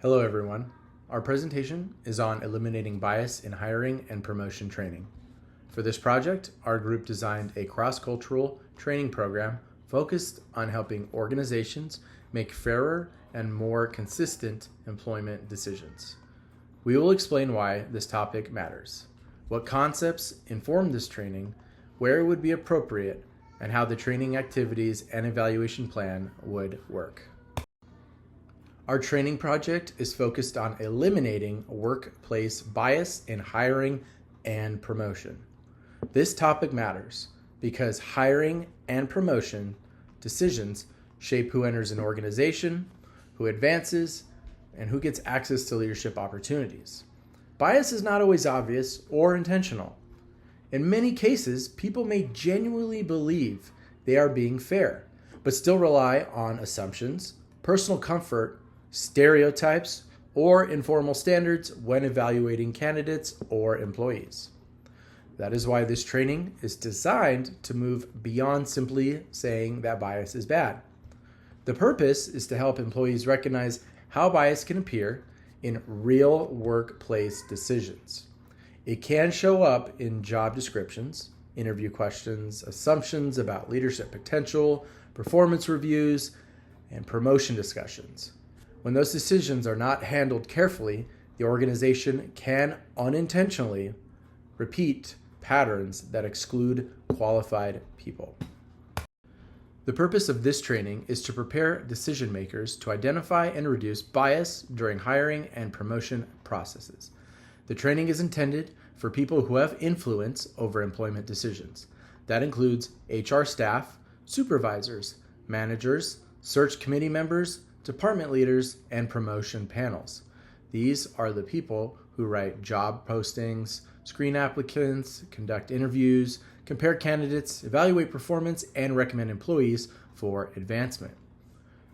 Hello everyone. Our presentation is on eliminating bias in hiring and promotion training. For this project, our group designed a cross-cultural training program focused on helping organizations make fairer and more consistent employment decisions. We will explain why this topic matters, what concepts inform this training, where it would be appropriate, and how the training activities and evaluation plan would work. Our training project is focused on eliminating workplace bias in hiring and promotion. This topic matters because hiring and promotion decisions shape who enters an organization, who advances, and who gets access to leadership opportunities. Bias is not always obvious or intentional. In many cases, people may genuinely believe they are being fair, but still rely on assumptions, personal comfort, stereotypes, or informal standards when evaluating candidates or employees. That is why this training is designed to move beyond simply saying that bias is bad. The purpose is to help employees recognize how bias can appear in real workplace decisions. It can show up in job descriptions, interview questions, assumptions about leadership potential, performance reviews, and promotion discussions. When those decisions are not handled carefully, the organization can unintentionally repeat patterns that exclude qualified people. The purpose of this training is to prepare decision makers to identify and reduce bias during hiring and promotion processes. The training is intended for people who have influence over employment decisions. That includes HR staff, supervisors, managers, search committee members, department leaders, and promotion panels. These are the people who write job postings, screen applicants, conduct interviews, compare candidates, evaluate performance, and recommend employees for advancement.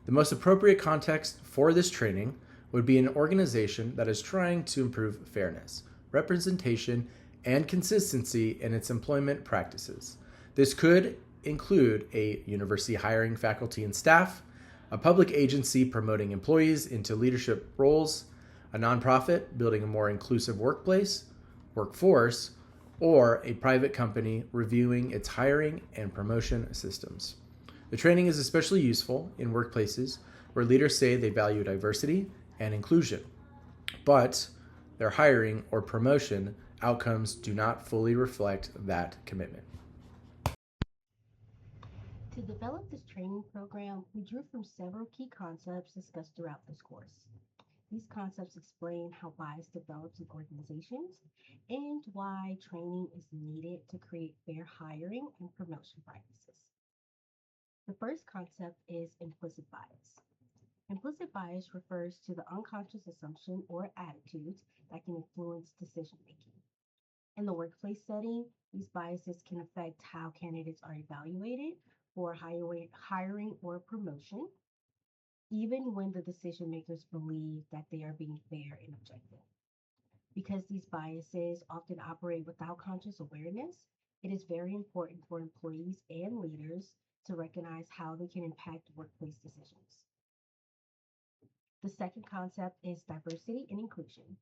The most appropriate context for this training would be an organization that is trying to improve fairness, representation, and consistency in its employment practices. This could include a university hiring faculty and staff, a public agency promoting employees into leadership roles, a nonprofit building a more inclusive workforce, or a private company reviewing its hiring and promotion systems. The training is especially useful in workplaces where leaders say they value diversity and inclusion, but their hiring or promotion outcomes do not fully reflect that commitment. To develop this training program, we drew from several key concepts discussed throughout this course. These concepts explain how bias develops in organizations and why training is needed to create fair hiring and promotion practices. The first concept is implicit bias. Implicit bias refers to the unconscious assumption or attitudes that can influence decision making. In the workplace setting, these biases can affect how candidates are evaluated for hiring or promotion, even when the decision makers believe that they are being fair and objective. Because these biases often operate without conscious awareness, it is very important for employees and leaders to recognize how they can impact workplace decisions. The second concept is diversity and inclusion.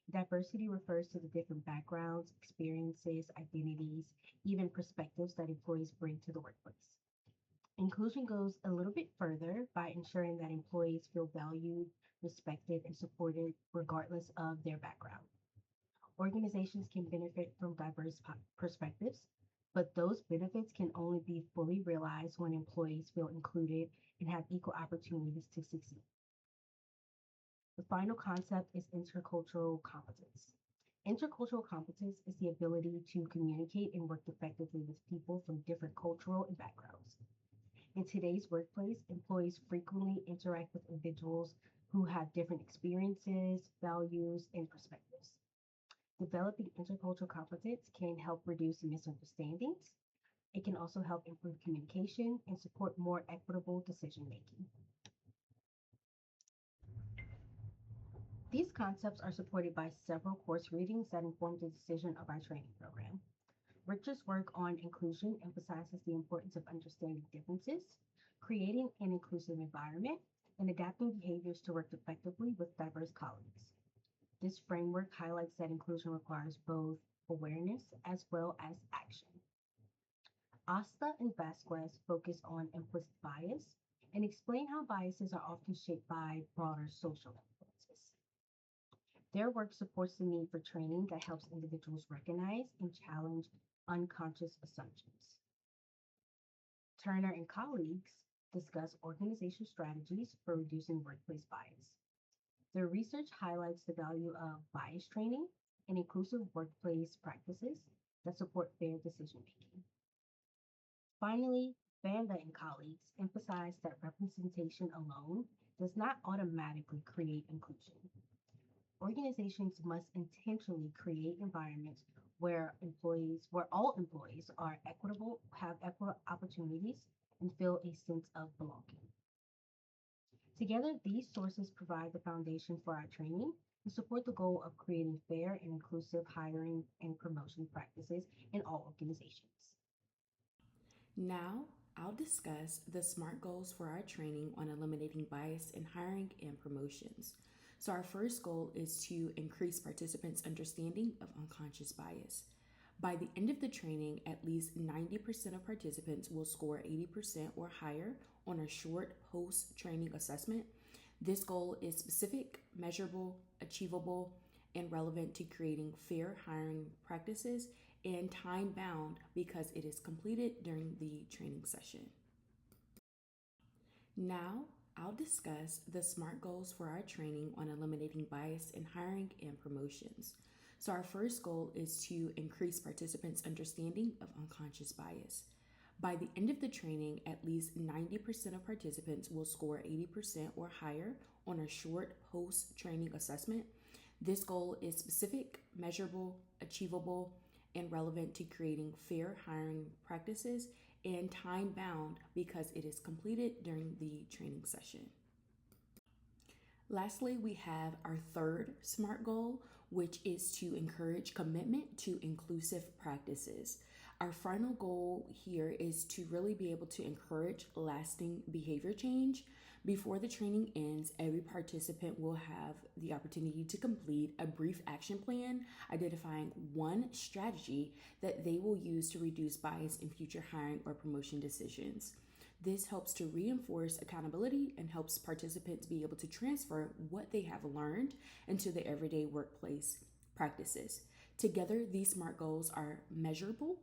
Diversity refers to the different backgrounds, experiences, identities, even perspectives that employees bring to the workplace. Inclusion goes a little bit further by ensuring that employees feel valued, respected, and supported regardless of their background. Organizations can benefit from diverse perspectives, but those benefits can only be fully realized when employees feel included and have equal opportunities to succeed. The final concept is intercultural competence. Intercultural competence is the ability to communicate and work effectively with people from different cultural and backgrounds. In today's workplace, employees frequently interact with individuals who have different experiences, values, and perspectives. Developing intercultural competence can help reduce misunderstandings. It can also help improve communication and support more equitable decision making. These concepts are supported by several course readings that inform the decision of our training program. Richard's work on inclusion emphasizes the importance of understanding differences, creating an inclusive environment, and adapting behaviors to work effectively with diverse colleagues. This framework highlights that inclusion requires both awareness as well as action. Asta and Vasquez focus on implicit bias and explain how biases are often shaped by broader social influences. Their work supports the need for training that helps individuals recognize and challenge unconscious assumptions. Turner and colleagues discuss organizational strategies for reducing workplace bias. Their research highlights the value of bias training and inclusive workplace practices that support fair decision making. Finally, Banda and colleagues emphasize that representation alone does not automatically create inclusion. Organizations must intentionally create environments where all employees are equitable, have equitable opportunities, and feel a sense of belonging. Together, these sources provide the foundation for our training and support the goal of creating fair and inclusive hiring and promotion practices in all organizations. Now, I'll discuss the SMART goals for our training on eliminating bias in hiring and promotions. So, our first goal is to increase participants' understanding of unconscious bias. By the end of the training, at least 90% of participants will score 80% or higher on a short post training assessment. This goal is specific, measurable, achievable, and relevant to creating fair hiring practices and time bound because it is completed during the training session. Now, I'll discuss the SMART goals for our training on eliminating bias in hiring and promotions. So, our first goal is to increase participants' understanding of unconscious bias. By the end of the training, at least 90% of participants will score 80% or higher on a short post training assessment. This goal is specific, measurable, achievable, and relevant to creating fair hiring practices and time bound because it is completed during the training session. Lastly, we have our third SMART goal, which is to encourage commitment to inclusive practices. Our final goal here is to really be able to encourage lasting behavior change. Before the training ends, every participant will have the opportunity to complete a brief action plan identifying one strategy that they will use to reduce bias in future hiring or promotion decisions. This helps to reinforce accountability and helps participants be able to transfer what they have learned into their everyday workplace practices. Together, these SMART goals are measurable,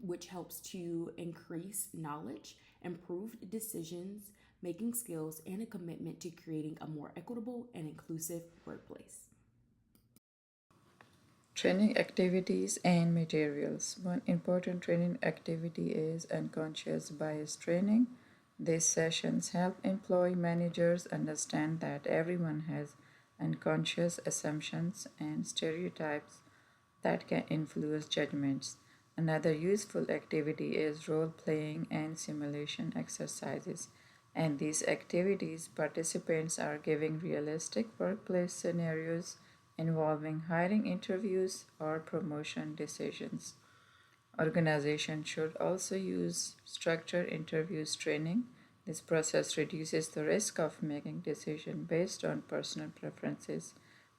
which helps to increase knowledge, improve decisions, making skills, and a commitment to creating a more equitable and inclusive workplace. Training activities and materials. One important training activity is unconscious bias training. These sessions help employee managers understand that everyone has unconscious assumptions and stereotypes that can influence judgments. Another useful activity is role playing and simulation exercises. And these activities, participants are given realistic workplace scenarios involving hiring interviews or promotion decisions. Organizations should also use structured interviews training. This process reduces the risk of making decisions based on personal preferences,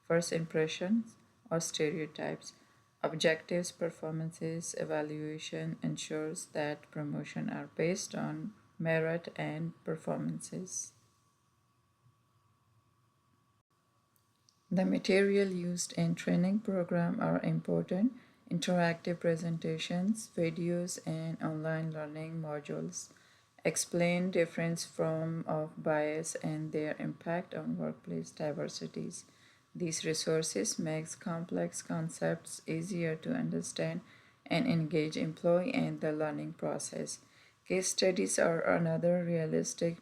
first impressions, or stereotypes. Objectives performances evaluation ensures that promotions are based on merit and performances. The material used in training program are important interactive presentations, videos, and online learning modules explain difference from of bias and their impact on workplace diversities. These resources makes complex concepts easier to understand and engage employee in the learning process. Case studies are another realistic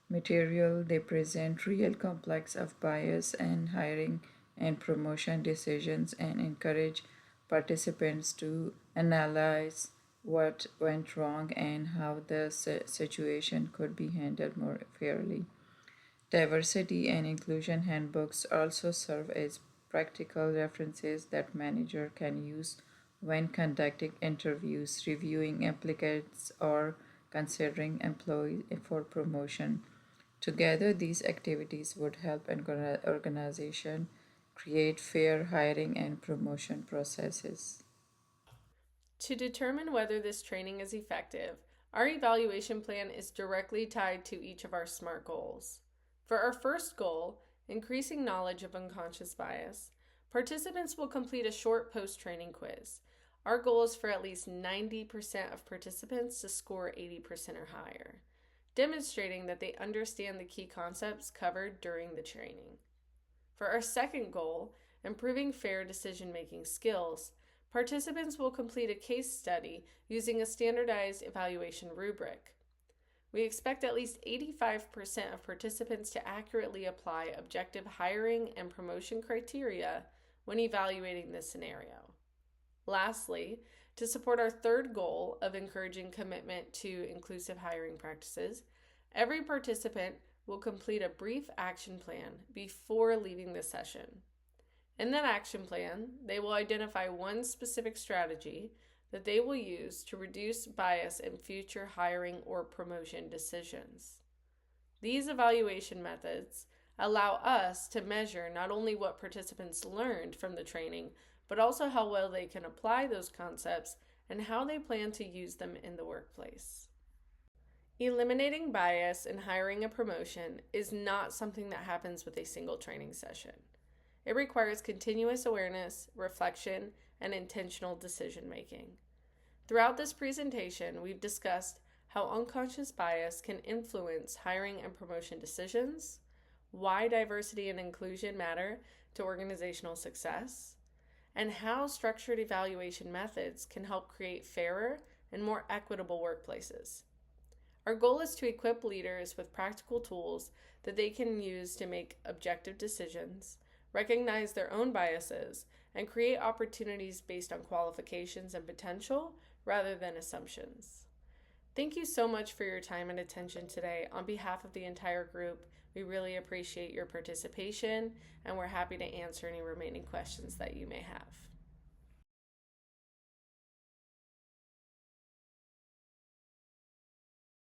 material. They present real complex of bias and hiring and promotion decisions and encourage participants to analyze what went wrong and how the situation could be handled more fairly. Diversity and inclusion handbooks also serve as practical references that manager can use when conducting interviews, reviewing applicants, or considering employees for promotion. Together, these activities would help an organization create fair hiring and promotion processes. To determine whether this training is effective, our evaluation plan is directly tied to each of our SMART goals. For our first goal, increasing knowledge of unconscious bias, participants will complete a short post-training quiz. Our goal is for at least 90% of participants to score 80% or higher, demonstrating that they understand the key concepts covered during the training. For our second goal, improving fair decision-making skills, participants will complete a case study using a standardized evaluation rubric. We expect at least 85% of participants to accurately apply objective hiring and promotion criteria when evaluating this scenario. Lastly, to support our third goal of encouraging commitment to inclusive hiring practices, every participant will complete a brief action plan before leaving the session. In that action plan, they will identify one specific strategy that they will use to reduce bias in future hiring or promotion decisions. These evaluation methods allow us to measure not only what participants learned from the training, but also how well they can apply those concepts and how they plan to use them in the workplace. Eliminating bias in hiring a promotion is not something that happens with a single training session. It requires continuous awareness, reflection, and intentional decision making. Throughout this presentation, we've discussed how unconscious bias can influence hiring and promotion decisions, why diversity and inclusion matter to organizational success, and how structured evaluation methods can help create fairer and more equitable workplaces. Our goal is to equip leaders with practical tools that they can use to make objective decisions, recognize their own biases, and create opportunities based on qualifications and potential rather than assumptions. Thank you so much for your time and attention today. On behalf of the entire group, we really appreciate your participation, and we're happy to answer any remaining questions that you may have.